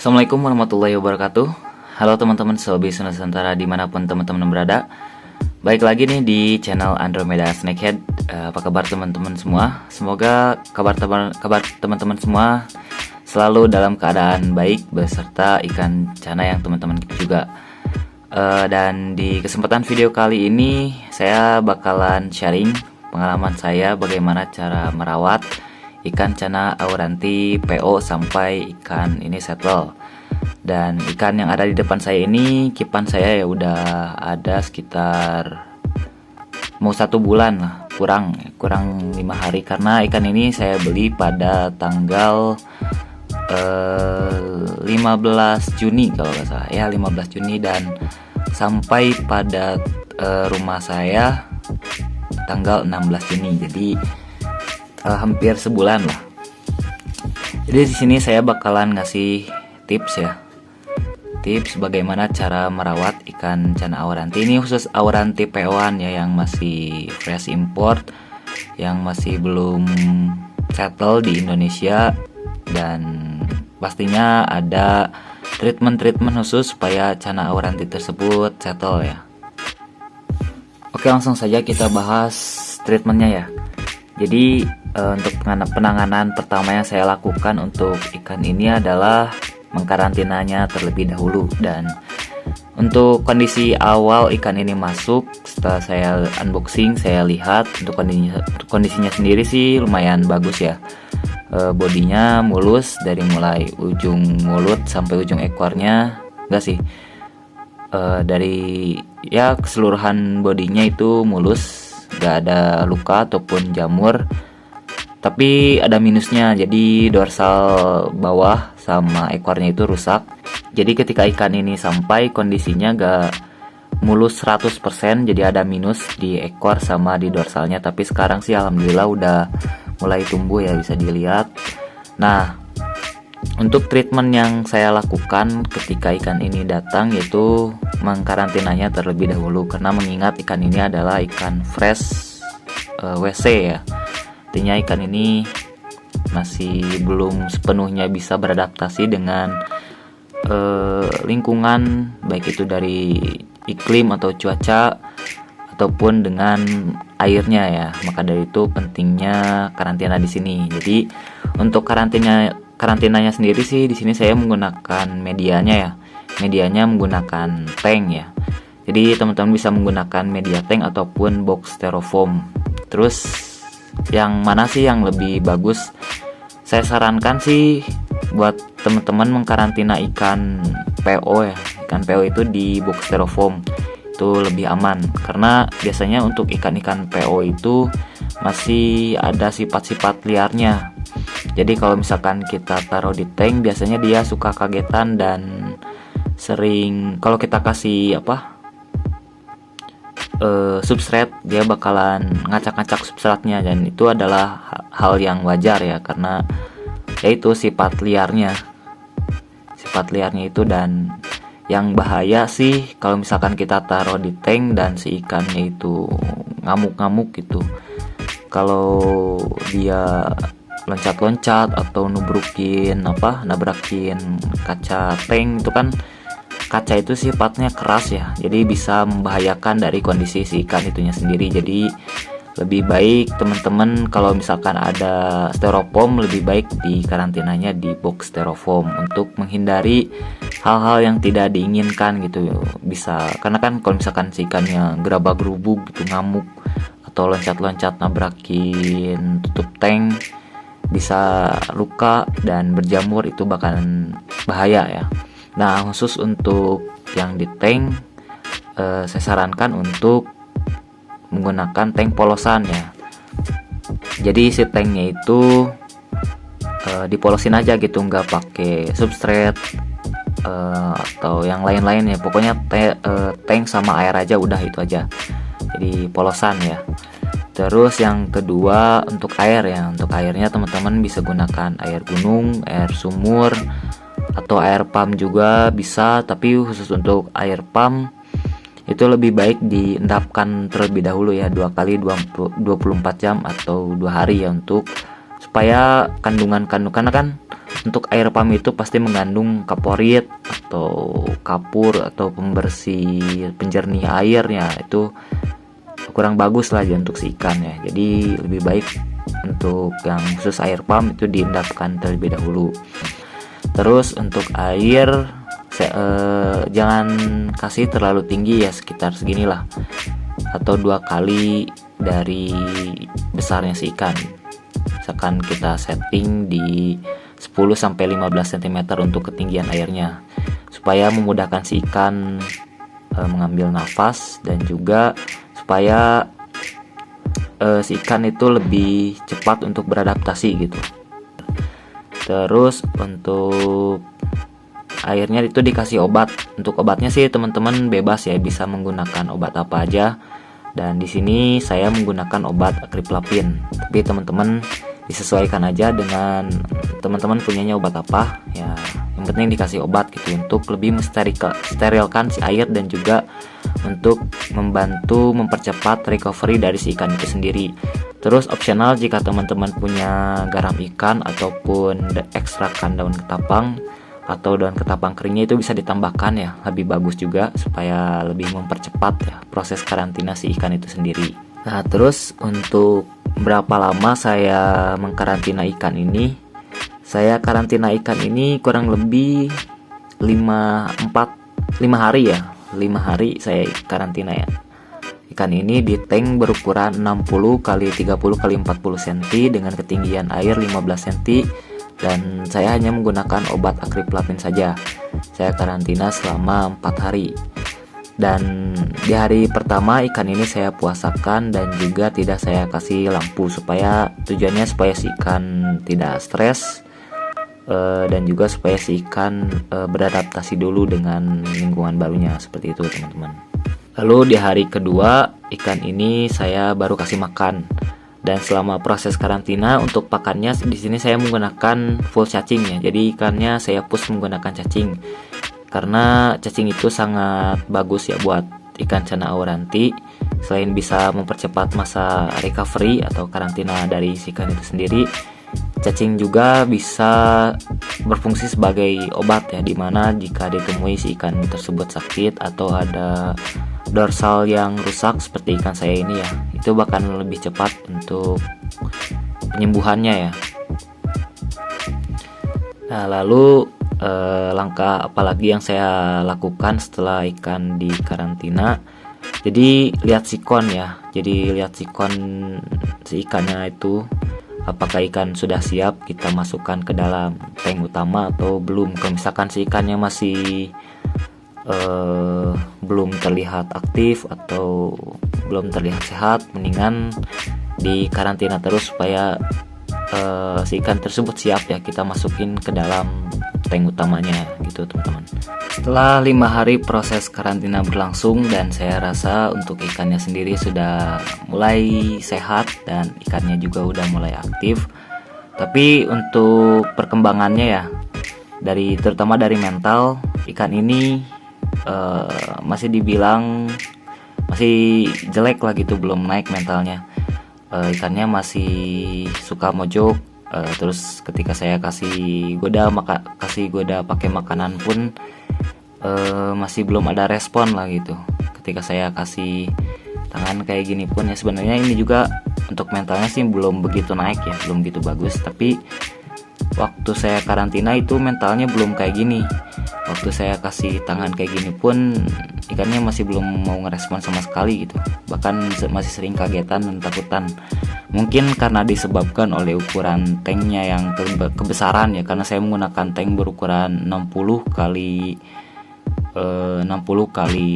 Assalamualaikum warahmatullahi wabarakatuh. Halo teman-teman Sobi Nusantara dimanapun teman-teman berada. Baik lagi nih di channel Andromeda Snakehead. Apa kabar teman-teman semua? Semoga kabar teman-teman semua selalu dalam keadaan baik beserta ikan cana yang teman-teman juga. Dan di kesempatan video kali ini saya bakalan sharing pengalaman saya bagaimana cara merawat ikan cana auranti PO sampai ikan ini settle. Dan ikan yang ada di depan saya ini kipan saya ya udah ada sekitar mau 1 bulan lah, kurang 5 hari, karena ikan ini saya beli pada tanggal 15 Juni kalau nggak salah ya, 15 Juni, dan sampai pada rumah saya tanggal 16 Juni. Jadi hampir sebulan lah. Jadi di sini saya bakalan ngasih tips ya. Tips bagaimana cara merawat ikan cana auranti. Ini khusus auranti PO-an ya, yang masih fresh import, yang masih belum settle di Indonesia, dan pastinya ada treatment khusus supaya cana auranti tersebut settle ya. Oke, langsung saja kita bahas treatmentnya ya. Jadi untuk penanganan pertama yang saya lakukan untuk ikan ini adalah mengkarantinanya terlebih dahulu. Dan untuk kondisi awal ikan ini masuk, setelah saya unboxing, saya lihat untuk kondisinya sendiri sih lumayan bagus ya. Bodinya mulus dari mulai ujung mulut sampai ujung ekornya, enggak sih, dari ya keseluruhan bodinya itu mulus, gak ada luka ataupun jamur. Tapi ada minusnya, jadi dorsal bawah sama ekornya itu rusak. Jadi ketika ikan ini sampai kondisinya gak mulus 100%, jadi ada minus di ekor sama di dorsalnya. Tapi sekarang sih alhamdulillah udah mulai tumbuh ya, bisa dilihat. Nah, untuk treatment yang saya lakukan ketika ikan ini datang yaitu mengkarantinanya terlebih dahulu, karena mengingat ikan ini adalah ikan fresh WC ya. Artinya ikan ini masih belum sepenuhnya bisa beradaptasi dengan lingkungan, baik itu dari iklim atau cuaca ataupun dengan airnya ya. Maka dari itu pentingnya karantina di sini. Jadi untuk karantinanya sendiri sih di sini saya menggunakan medianya ya. Medianya menggunakan tank ya. Jadi teman-teman bisa menggunakan media tank ataupun box styrofoam. Terus yang mana sih yang lebih bagus? Saya sarankan sih buat teman-teman mengkarantina ikan PO ya. Ikan PO itu di box styrofoam itu lebih aman, karena biasanya untuk ikan-ikan PO itu masih ada sifat-sifat liarnya. Jadi kalau misalkan kita taruh di tank, biasanya dia suka kagetan dan sering kalau kita kasih substrat, dia bakalan ngacak-ngacak substratnya, dan itu adalah hal yang wajar ya, karena yaitu sifat liarnya itu. Dan yang bahaya sih kalau misalkan kita taruh di tank dan si ikannya itu ngamuk-ngamuk gitu. Kalau dia loncat-loncat atau nabrakin kaca tank, itu kan kaca itu sifatnya keras ya, jadi bisa membahayakan dari kondisi si ikan itunya sendiri. Jadi lebih baik teman-teman kalau misalkan ada styrofoam, lebih baik di karantinanya di box styrofoam untuk menghindari hal-hal yang tidak diinginkan gitu. Bisa, karena kan kalau misalkan si ikannya gerabak-gerubuk gitu, ngamuk atau loncat-loncat nabrakin tutup tank, bisa luka dan berjamur, itu bakalan bahaya ya. Nah, khusus untuk yang di tank, saya sarankan untuk menggunakan tank polosan ya. Jadi si tanknya itu dipolosin aja gitu, nggak pakai substrat atau yang lain-lain ya. Pokoknya tank sama air aja, udah itu aja. Jadi polosan ya. Terus yang kedua untuk air ya. Untuk airnya teman-teman bisa gunakan air gunung, air sumur, atau air pump juga bisa. Tapi khusus untuk air pump itu lebih baik diendapkan terlebih dahulu ya, 2 kali 24 jam atau 2 hari ya, untuk supaya kandungan karena kan untuk air pump itu pasti mengandung kaporit atau kapur atau pembersih penjernih airnya, itu kurang bagus lah untuk si ikan ya. Jadi lebih baik untuk yang khusus air pump itu diendapkan terlebih dahulu. Terus untuk air jangan kasih terlalu tinggi ya, sekitar seginilah atau 2 kali dari besarnya si ikan. Misalkan kita setting di 10-15 cm untuk ketinggian airnya, supaya memudahkan si ikan mengambil nafas dan juga supaya si ikan itu lebih cepat untuk beradaptasi gitu. Terus untuk airnya itu dikasih obat. Untuk obatnya sih teman-teman bebas ya, bisa menggunakan obat apa aja. Dan di sini saya menggunakan obat akriplavin. Tapi teman-teman disesuaikan aja dengan teman-teman punyanya obat apa ya. Yang penting dikasih obat gitu untuk lebih mensterilkan si air dan juga untuk membantu mempercepat recovery dari si ikan itu sendiri. Terus opsional jika teman-teman punya garam ikan ataupun ekstrakan daun ketapang atau daun ketapang keringnya itu bisa ditambahkan ya, lebih bagus juga supaya lebih mempercepat ya proses karantina si ikan itu sendiri. Nah, terus untuk berapa lama saya mengkarantina ikan ini? Saya karantina ikan ini kurang lebih 5 hari ya. 5 hari saya karantina ya. Ikan ini di tank berukuran 60 x 30 x 40 cm dengan ketinggian air 15 cm, dan saya hanya menggunakan obat akriplavin saja. Saya karantina selama 4 hari. Dan di hari pertama ikan ini saya puasakan dan juga tidak saya kasih lampu, tujuannya supaya si ikan tidak stres dan juga supaya si ikan beradaptasi dulu dengan lingkungan barunya, seperti itu teman-teman. Lalu di hari kedua ikan ini saya baru kasih makan, dan selama proses karantina untuk pakannya di sini saya menggunakan full cacing ya. Jadi ikannya saya push menggunakan cacing karena cacing itu sangat bagus ya buat ikan cana auranti. Selain bisa mempercepat masa recovery atau karantina dari si ikan itu sendiri, cacing juga bisa berfungsi sebagai obat ya, dimana jika ditemui si ikan tersebut sakit atau ada dorsal yang rusak seperti ikan saya ini ya, itu bahkan lebih cepat untuk penyembuhannya ya. Nah, lalu langkah apalagi yang saya lakukan setelah ikan di karantina? Jadi lihat sikon ya. Jadi lihat sikon si ikannya itu, apakah ikan sudah siap kita masukkan ke dalam tank utama atau belum. Kalau misalkan si ikannya masih belum terlihat aktif atau belum terlihat sehat, mendingan di karantina terus supaya si ikan tersebut siap ya kita masukin ke dalam tank utamanya gitu teman-teman. Setelah 5 hari proses karantina berlangsung dan saya rasa untuk ikannya sendiri sudah mulai sehat dan ikannya juga udah mulai aktif. Tapi untuk perkembangannya ya, terutama dari mental, ikan ini masih dibilang masih jelek lah gitu, belum naik mentalnya. Ikannya masih suka mojok, terus ketika saya kasih goda pakai makanan pun masih belum ada respon lah gitu. Ketika saya kasih tangan kayak gini pun ya, sebenarnya ini juga untuk mentalnya sih belum begitu naik ya, belum gitu bagus. Tapi waktu saya karantina itu mentalnya belum kayak gini. Waktu saya kasih tangan kayak gini pun ikannya masih belum mau ngerespon sama sekali gitu, bahkan masih sering kagetan dan takutan. Mungkin karena disebabkan oleh ukuran tanknya yang kebesaran ya, karena saya menggunakan tank berukuran 60 kali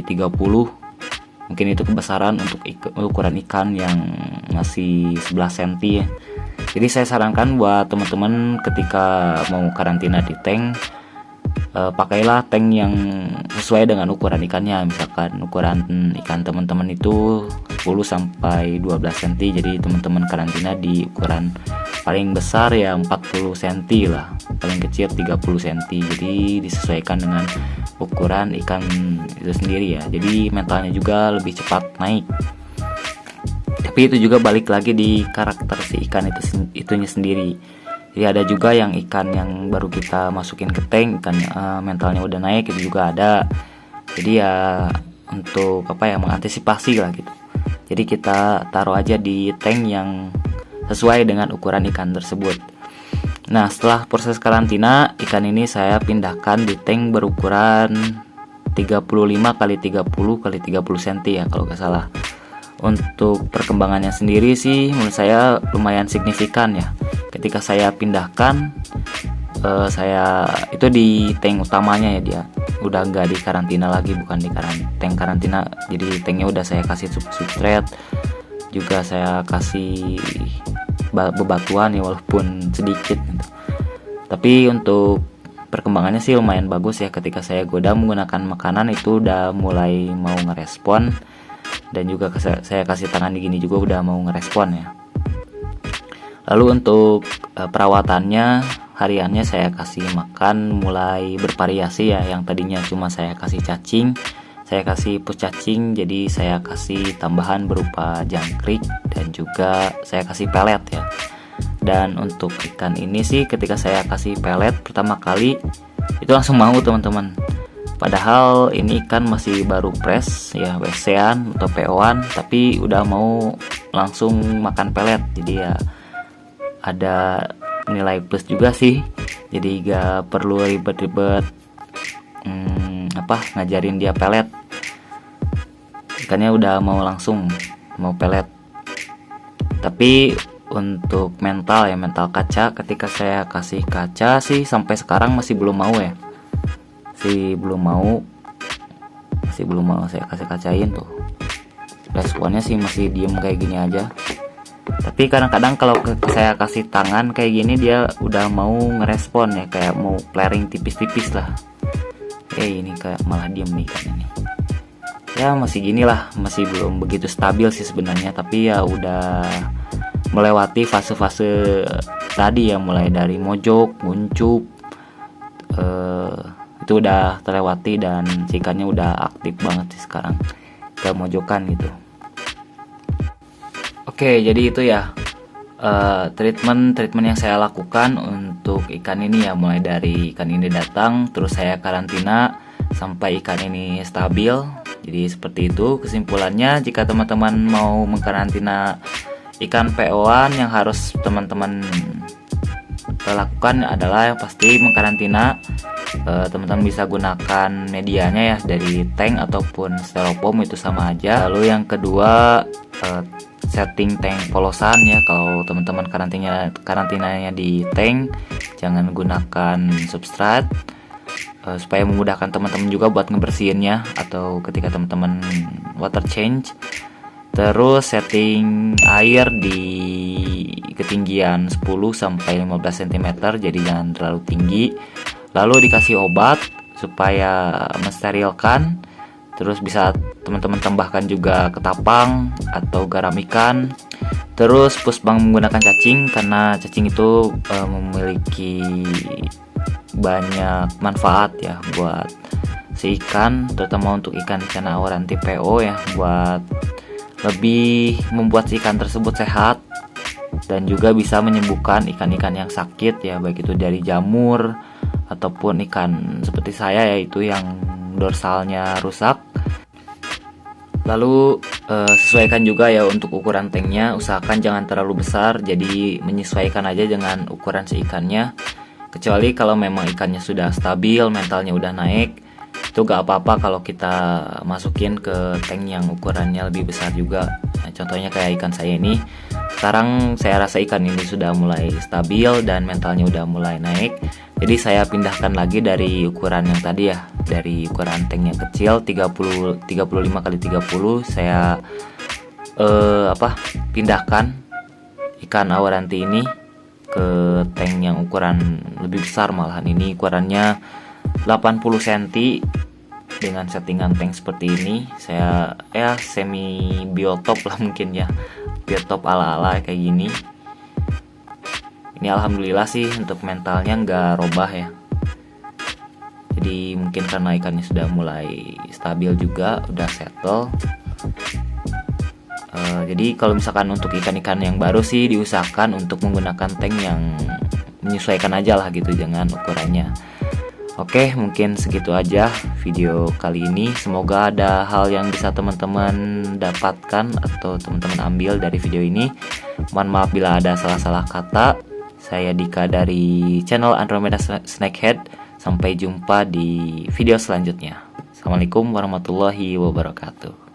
30. Mungkin itu kebesaran untuk ukuran ikan yang masih 11 cm ya. Jadi saya sarankan buat teman-teman ketika mau karantina di tank, pakailah tank yang sesuai dengan ukuran ikannya. Misalkan ukuran ikan teman-teman itu 10-12 cm, jadi teman-teman karantina di ukuran paling besar ya 40 cm lah, paling kecil 30 cm. Jadi disesuaikan dengan ukuran ikan itu sendiri ya, jadi mentalnya juga lebih cepat naik. Tapi itu juga balik lagi di karakter si ikan itunya sendiri. Jadi ada juga yang ikan yang baru kita masukin ke tank, ikan mentalnya udah naik, itu juga ada. Jadi ya untuk mengantisipasi lah gitu. Jadi kita taruh aja di tank yang sesuai dengan ukuran ikan tersebut. Nah, setelah proses karantina, ikan ini saya pindahkan di tank berukuran 35 x 30 x 30 cm ya kalau nggak salah. Untuk perkembangannya sendiri sih menurut saya lumayan signifikan ya. Ketika saya pindahkan, saya itu di tank utamanya ya, dia udah nggak di karantina lagi, bukan di tank karantina. Jadi tanknya udah saya kasih substrate, juga saya kasih bebatuan ya walaupun sedikit gitu. Tapi untuk perkembangannya sih lumayan bagus ya. Ketika saya goda menggunakan makanan itu udah mulai mau ngerespon, dan juga saya kasih tangan gini juga udah mau ngerespon ya. Lalu untuk perawatannya hariannya saya kasih makan mulai bervariasi ya. Yang tadinya cuma saya kasih cacing, saya kasih pus cacing, jadi saya kasih tambahan berupa jangkrik dan juga saya kasih pelet ya. Dan untuk ikan ini sih ketika saya kasih pelet pertama kali itu langsung mau teman-teman. Padahal ini ikan masih baru fresh ya, WC-an atau PO-an, tapi udah mau langsung makan pelet. Jadi ya ada nilai plus juga sih. Jadi gak perlu ribet-ribet ngajarin dia pelet. Ikannya udah mau langsung mau pelet. Tapi untuk mental kaca, ketika saya kasih kaca sih sampai sekarang masih belum mau ya. Masih belum mau saya kasih kacain tuh. Responnya sih masih diem kayak gini aja. Tapi kadang-kadang kalau saya kasih tangan kayak gini dia udah mau ngerespon ya, kayak mau flaring tipis-tipis lah. Ini kayak malah diem nih kan ini. Ya masih gini lah, masih belum begitu stabil sih sebenarnya, tapi ya udah melewati fase-fase tadi ya, mulai dari mojok, nguncup, itu udah terlewati dan ikannya udah aktif banget sih sekarang ke mojokan gitu. Oke, jadi itu ya treatment yang saya lakukan untuk ikan ini ya, mulai dari ikan ini datang terus saya karantina sampai ikan ini stabil. Jadi seperti itu kesimpulannya. Jika teman-teman mau mengkarantina ikan PO-an, yang harus teman-teman lakukan adalah yang pasti mengkarantina. Teman-teman bisa gunakan medianya ya dari tank ataupun styrofoam, itu sama aja. Lalu yang kedua, setting tank polosan ya. Kalau teman-teman karantinanya di tank, jangan gunakan substrat, supaya memudahkan teman-teman juga buat ngebersihinnya atau ketika teman-teman water change. Terus setting air di ketinggian 10 sampai 15 cm, jadi jangan terlalu tinggi. Lalu dikasih obat supaya mensterilkan. Terus bisa teman-teman tambahkan juga ketapang atau garam ikan. Terus pushbang menggunakan cacing, karena cacing itu memiliki banyak manfaat ya buat si ikan, terutama untuk ikan-ikan awaran tipe O ya, buat lebih membuat si ikan tersebut sehat dan juga bisa menyembuhkan ikan-ikan yang sakit ya, baik itu dari jamur ataupun ikan seperti saya yaitu yang dorsalnya rusak. Lalu sesuaikan juga ya untuk ukuran tanknya, usahakan jangan terlalu besar, jadi menyesuaikan aja dengan ukuran si ikannya. Kecuali kalau memang ikannya sudah stabil, mentalnya udah naik, itu gak apa-apa kalau kita masukin ke tank yang ukurannya lebih besar juga. Nah, contohnya kayak ikan saya ini. Sekarang saya rasa ikan ini sudah mulai stabil dan mentalnya udah mulai naik. Jadi saya pindahkan lagi dari ukuran yang tadi ya, dari ukuran tank yang kecil 35 x 30, saya pindahkan ikan awaranti ini ke tank yang ukuran lebih besar. Malahan ini ukurannya 80 cm dengan settingan tank seperti ini. Saya semi biotop lah mungkin ya, biotop ala-ala kayak gini. Ini alhamdulillah sih untuk mentalnya nggak robah ya. Jadi mungkin karena ikannya sudah mulai stabil juga, udah settle. Jadi kalau misalkan untuk ikan-ikan yang baru sih diusahakan untuk menggunakan tank yang menyesuaikan aja lah gitu dengan ukurannya. Oke, mungkin segitu aja video kali ini. Semoga ada hal yang bisa teman-teman dapatkan atau teman-teman ambil dari video ini. Mohon maaf bila ada salah-salah kata. Saya Dika dari channel Andromeda Snakehead. Sampai jumpa di video selanjutnya. Assalamualaikum warahmatullahi wabarakatuh.